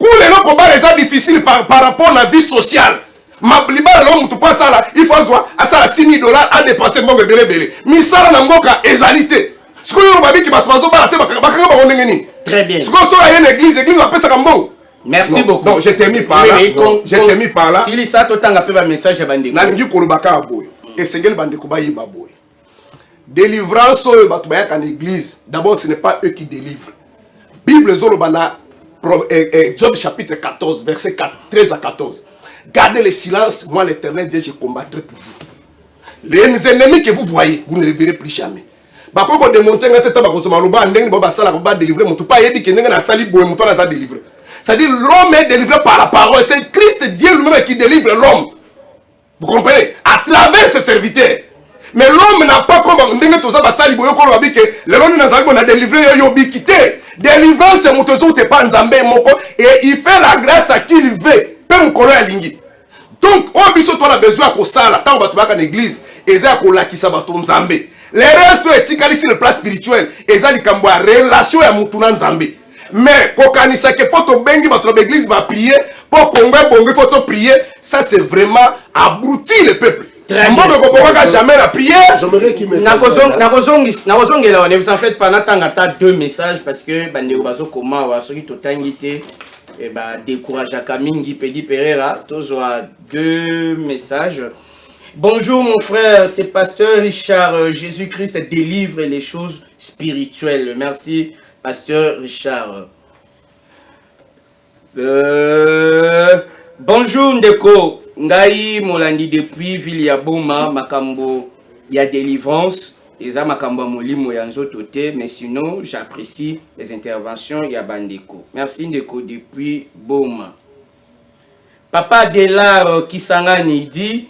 Les combat les difficile par rapport à la vie sociale. Ma libère l'homme tu pas ça là, il faut avoir à ça $6 000 à dépenser mon belé. Mais ça là n'angoka égalité. Ce que nous va dire qui va trois balater bakanga ngeni. Très bien. Ce que ça là une église va passer comme bon. Merci beaucoup. Non, je t'ai mis par là. Je t'ai mis par là. Si ça totanga pe ba message bandi. Na ngi ko lubaka boy. Et sengel bandi ko ba yiba boy. Délivrance au batubaya en église. D'abord ce n'est pas eux qui délivrent. Bible zolo bana Job chapitre 14, verset 13 à 14. Gardez le silence, moi l'Éternel Dieu, je combattrai pour vous. Les ennemis que vous voyez, vous ne les verrez plus jamais. Bako ko démontrer ngate ta bako soma loba ndenge baba sala ko ba délivrer mon tout pas yedi ke ndenge na sali boy mon na za délivrer. C'est-à-dire l'homme est délivré par la parole, c'est Christ Dieu lui-même qui délivre l'homme. Vous comprenez? À travers ses serviteurs. Mais l'homme n'a pas comme ndenge to za ba sali boy ko lo bi ke le l'homme na za ko na délivrer yo bi kité. Délivrance c'est mon tozo te pas nzambe moko et il fait la grâce à qui il veut. Peu mon kolo ya lingi. Donc on biso toi a besoin ko sala tant ba to ba ka église eza ko la ki sa ba to nzambe. Les restes etikali sur le plan spirituel eza likambo ya relation ya mutu na nzambe. Mais kokanisa ke poto bengi ba to l'église va prier pour kongwe bongo faut to prier, ça c'est vraiment abrutir le peuple. Jamais la prière. J'aimerais qu'il me ne vous en faites pas, n'attendez deux messages parce que Bandeo Bazo Koma wa soki totangité et bah décourage à Kamingi Pedi Pereira, tous deux messages. Bonjour mon frère, c'est pasteur Richard. Jésus-Christ délivre les choses spirituelles. Merci pasteur Richard. Bonjour Ndeko. Ngai Molandi depuis ville ya Boma makambo ya délivrance eza makambo molimo ya nzoto te, mais sinon j'apprécie les interventions ya Bandeko. Merci Ndeko depuis Boma. Papa Delar Kisangani dit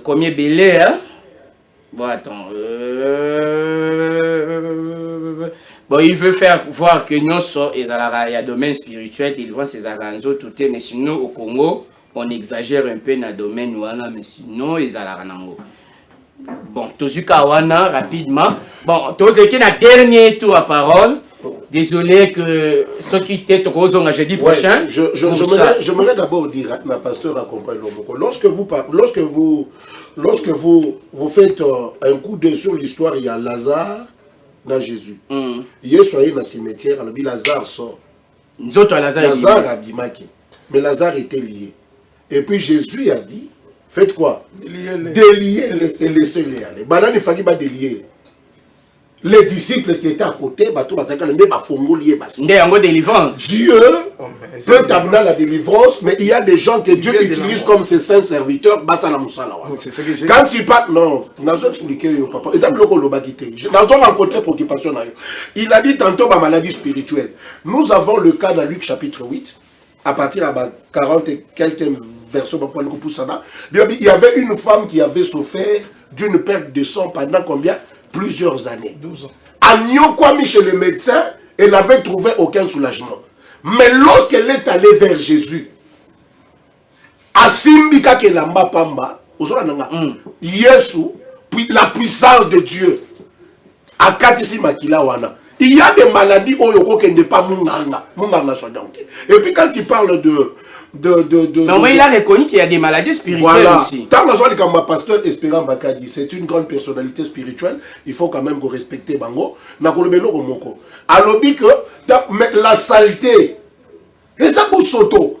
combien belé hein? Bon attends bon, il veut faire voir que nous sommes il y a domaine spirituel, délivrance ces aranzo tout est, mais sinon au Congo on exagère un peu dans le domaine wana, mais sinon ils ont bon tozu kawana rapidement bon tout le qui a dernier tour à parole. Désolé que ce qui était au jeudi prochain. J'aimerais d'abord dire à ma pasteur accompagne l'homme. Lorsque vous faites un coup d'œil sur l'histoire, il y a Lazare dans Jésus. Hier soir dans le cimetière, Lazare sort. Lazare a bimaki. Mais Lazare était lié. Et puis Jésus a dit, faites quoi? Délier et laissez-les aller. Banane il fallait pas délier. Les disciples qui étaient à côté, Dieu peut t'amener la délivrance, mais il y a des gens que Dieu utilise comme ses saints serviteurs. Quand il parle, non, nous expliqué, papa. Il a dit tantôt ma maladie spirituelle. Nous avons le cas dans Luc chapitre 8, à partir de 40 et quelques versets, il y avait une femme qui avait souffert d'une perte de sang pendant combien? Plusieurs années. 12 ans. À Nyokwami chez le médecin, elle n'avait trouvé aucun soulagement. Mais lorsqu'elle est allée vers Jésus, à Simbika Kelamba Pamba, Yesu, puis la puissance de Dieu, à Katisi Makila Wana. Il y a des maladies où il n'est pas Munganga. Et puis quand il parle de non, mais il a reconnu qu'il y a des maladies spirituelles voilà. aussi. Tant que ma pasteur Espérant Bakadi, c'est une grande personnalité spirituelle, il faut quand même que respecter Bango. Alors, que la saleté, et ça pour Soto,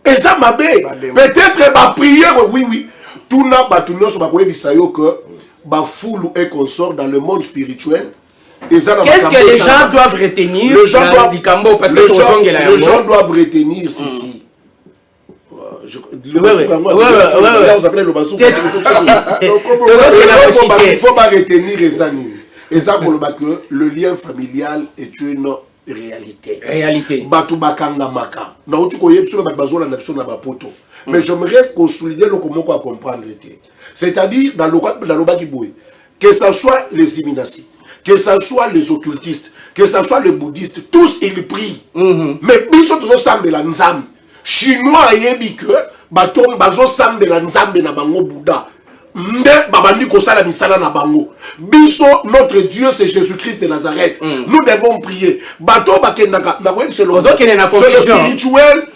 et ça m'a peut-être ma prière, oui. Tout n'a pas tout le monde que foule et consort dans le monde spirituel. Qu'est-ce que les gens doivent retenir? Les gens doivent retenir ceci. Il faut pas retenir les animes. Et ça, le lien familial est une réalité. Mais j'aimerais qu'on souligne le comment à comprendre. C'est-à-dire, dans le Bakiboué, que ce soit les Iminasi, que ce soit les occultistes, que ce soit les bouddhistes, tous ils prient. Mais ils sont tous ensemble la Nzam. Chinois et que baton bazo sambe la Nzambe na bango Bouddha. Mbe babandi kosala misala na bango. Biso notre Dieu c'est Jésus-Christ de Nazareth. Nous devons prier. Bato bakendaka na web selon le spirituel.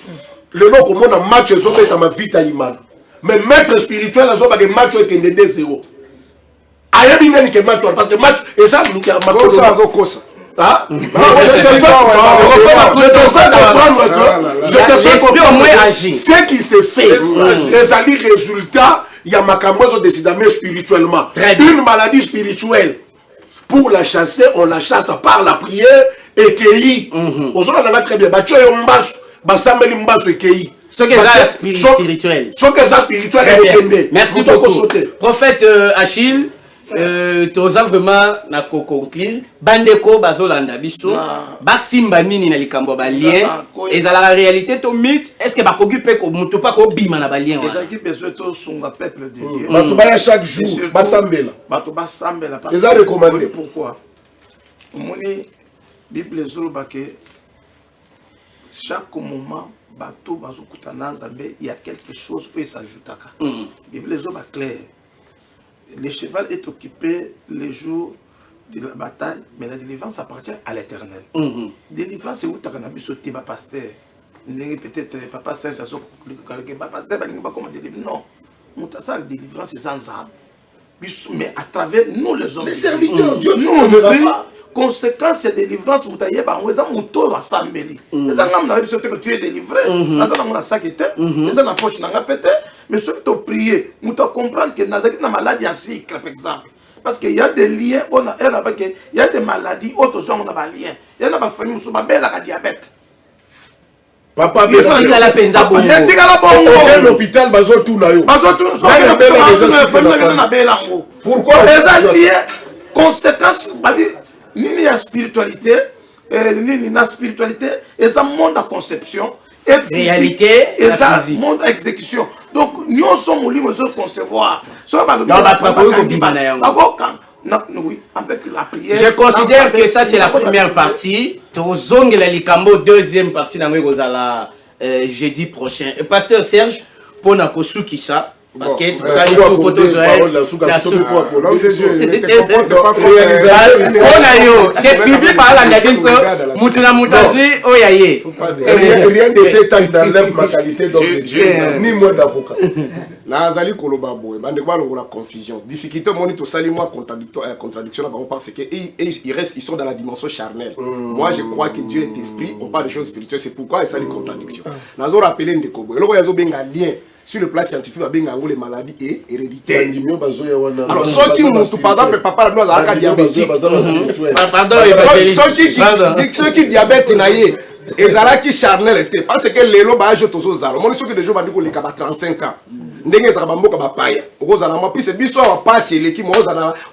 Le nom comme on a match zombie dans ma vie taïman. Mais maître spirituel a zombie match est ndende zéro. Aya binga ni ke match parce que match et ça ni ka match ça zo kosa. Ah, je te fais comprendre que je te fais comprendre ce qui se fait. Les alliés résultats, il y a makambozo décidamment spirituellement. Une maladie spirituelle, pour la chasser, on la chasse par la prière et cueillir. Aujourd'hui, on a très bien. Bah, tu es un bas, bah, ça me l'imbasse et cueillir. Ce que c'est spirituel. Ce que c'est spirituel. Merci beaucoup. Prophète Achille. Toza vraiment na conclure bandeko bazolanda biso basimba nini na likambo ba lien ezala la réalité to mythe est-ce que bakoki pe ko muto pa ko bima na ba lien wa ezaki besoin to sunga peuple de Dieu bato ba chaque jour basambela parce que recommandé pourquoi moni Bible zoloba que chaque moment bato bazokutana nzambe il y a quelque chose qui s'ajoutaka Bible zoloba clair. Le cheval est occupé les jours de la bataille, mais la délivrance appartient à l'Éternel. Délivrance, c'est où tu as sauté ma pasteur. Peut-être papa Serge a sauté ma pasteur, mais comment délivrer? Non. La délivrance, c'est sans âme. Mais à travers nous, les hommes, les serviteurs, Dieu nous prie. Conséquence de délivrance, vous avez mouton à Sambeli. Les gens ont que tu es délivré. Les gens ont saquité. Les gens ont poche pété. Mais ceux qui ont prié, nous devons comprendre que Nazaki a une maladie à cycle, par exemple. Parce qu'il y a des liens, il y a des maladies, autres gens ont des liens. Il y a des familles qui ont un diabète. Papa, il y a un hôpital, tout là. Pourquoi les liens, conséquence, ni la spiritualité, ni la spiritualité, et ça monde à conception, et réalité, et ça monde à exécution. Donc, nous sommes libres de concevoir. Avec la prière. Je considère que ça c'est la première partie. Tozong la likambo deuxième partie dans jeudi prochain. Pasteur Serge, pour na kosuki ça. Parce que tout ça, il faut photo la soupe. Rien de cet acte n'enlève ma qualité d'homme de Dieu, ni moi d'avocat. Nazali koloba boy, bande kwa la confusion. Difficulté moni to sali moi contradiction là parce que ils sont dans la dimension charnelle. Moi je crois que Dieu est esprit, on parle de choses spirituelles, c'est pourquoi il sali contradiction. Nazo rappeler ndeko boy. Loko yazo benga lien sur le plan scientifique va benga les maladies et héréditaires. Alors ceux qui nous par exemple papa nous a diabétique. Pardon, ceux qui diabète naie ezalaki charnel était parce que lelo ba je tozo zalo moni soki de jour ba diko le kaba 35 ans ndenge za bamboka ba paya okozala mo pise biso wa passe leki mo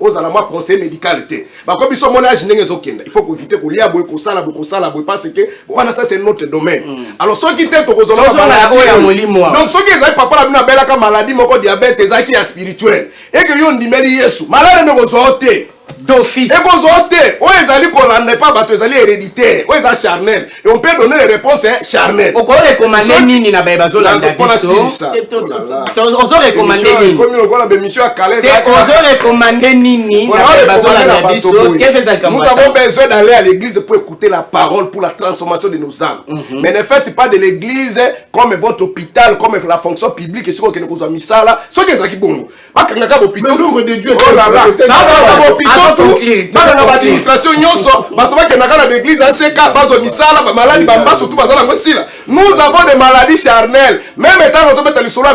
ozala mo conseil médical té ba ko biso mon âge ndenge zokenda il faut ko éviter ko lia boy ko sala boy parce que wana ça c'est notre domaine alors soki té to kozala donc soki ezali papa la bina bela ka maladie moko diabète ezaki ya spirituel et que yo ndimeli Yesu malade ne kozote d'office. Et vous ôtez, où ils allaient qu'on n'en est pas, ils allaient héréditaire, où ils allaient charnel. Et on peut donner les réponses charnelles. On peut recommander Nini na Babazo la biso. On peut recommander Nini. Comme on voit la mission à Calais. On peut recommander Nini na Babazo la biso. Nous avons besoin d'aller à l'église pour écouter la parole pour la transformation de nos âmes. Mais ne faites pas de l'église comme votre hôpital, comme la fonction publique. Et ce que nous avons mis ça là, ce qui est qui bon. Mais l'œuvre de Dieu est l'administration l'église nous avons des maladies charnelles même étant nos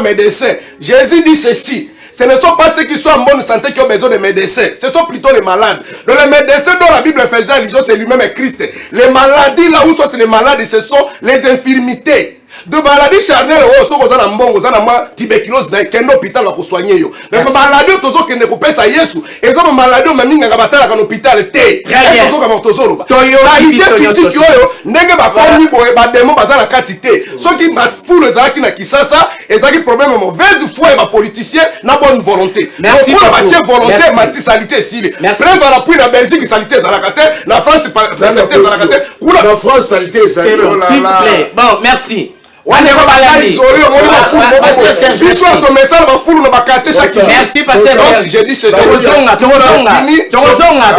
médecins. Jésus dit ceci: ce ne sont pas ceux qui sont en bonne santé qui ont besoin de médecins, ce sont plutôt les malades. Donc les médecins dont la Bible faisait allusion, c'est lui-même Christ. Les maladies là où sont les malades, ce sont les infirmités. de maladie charnelle oyo soki oza na mbongo oza na mwa tuberculose na kende hôpital bakosoigne yo mais maladie oyo tozokende kopesa yesu eza mamaladi oyo maminganga batalaka na hôpital te tozokama tozoloba salite physique oyo ndenge bakomi boye bademo baza na kati te soki maspulu ezalaki na kisasa ezalaki problème mauvaise foi ya bapoliticien na bonne volonté okuna batie volonté mati salite esili preuve anapui na belgique salite ezalaka te na france salite ezalaka te kuna na france salite ezalaka s'il vous plaît bon merci merci pasteur j'ai dit c'est Tozonga